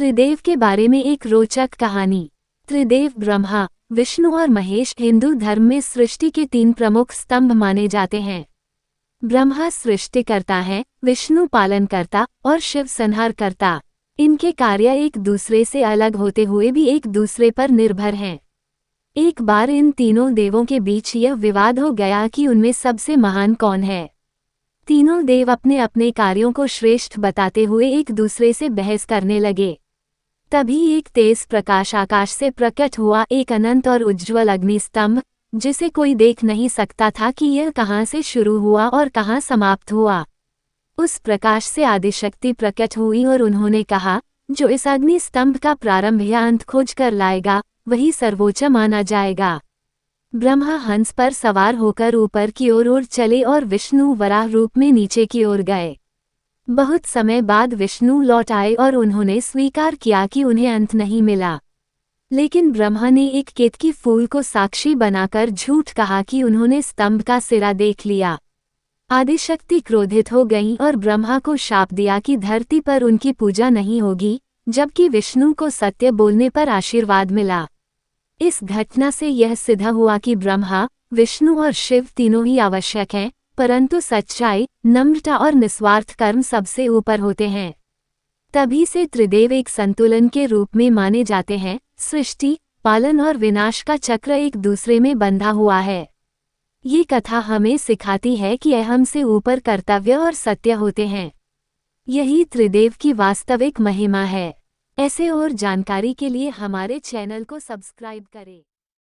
त्रिदेव के बारे में एक रोचक कहानी। त्रिदेव ब्रह्मा, विष्णु और महेश हिंदू धर्म में सृष्टि के 3 प्रमुख स्तंभ माने जाते हैं। ब्रह्मा सृष्टि करता है, विष्णु पालन करता और शिव संहार करता। इनके कार्य एक दूसरे से अलग होते हुए भी एक दूसरे पर निर्भर हैं। एक बार इन तीनों देवों के बीच यह विवाद हो गया कि उनमें सबसे महान कौन है। तीनों देव अपने अपने कार्यों को श्रेष्ठ बताते हुए एक दूसरे से बहस करने लगे। तभी एक तेज प्रकाश आकाश से प्रकट हुआ, एक अनंत और उज्ज्वल अग्निस्तंभ, जिसे कोई देख नहीं सकता था कि यह कहाँ से शुरू हुआ और कहाँ समाप्त हुआ। उस प्रकाश से आदिशक्ति प्रकट हुई और उन्होंने कहा, जो इस अग्नि स्तंभ का प्रारंभ या अंत खोज कर लाएगा, वही सर्वोच्च माना जाएगा। ब्रह्मा हंस पर सवार होकर ऊपर की ओर उड़ चले और विष्णु वराह रूप में नीचे की ओर गए। बहुत समय बाद विष्णु लौट आए और उन्होंने स्वीकार किया कि उन्हें अंत नहीं मिला। लेकिन ब्रह्मा ने एक केतकी फूल को साक्षी बनाकर झूठ कहा कि उन्होंने स्तंभ का सिरा देख लिया। आदिशक्ति क्रोधित हो गईं और ब्रह्मा को शाप दिया कि धरती पर उनकी पूजा नहीं होगी, जबकि विष्णु को सत्य बोलने पर आशीर्वाद मिला। इस घटना से यह सिद्ध हुआ कि ब्रह्मा, विष्णु और शिव तीनों ही आवश्यक हैं, परंतु सच्चाई, नम्रता और निस्वार्थ कर्म सबसे ऊपर होते हैं। तभी से त्रिदेव एक संतुलन के रूप में माने जाते हैं। सृष्टि, पालन और विनाश का चक्र एक दूसरे में बंधा हुआ है। ये कथा हमें सिखाती है कि अहम से ऊपर कर्तव्य और सत्य होते हैं। यही त्रिदेव की वास्तविक महिमा है। ऐसे और जानकारी के लिए हमारे चैनल को सब्सक्राइब करें।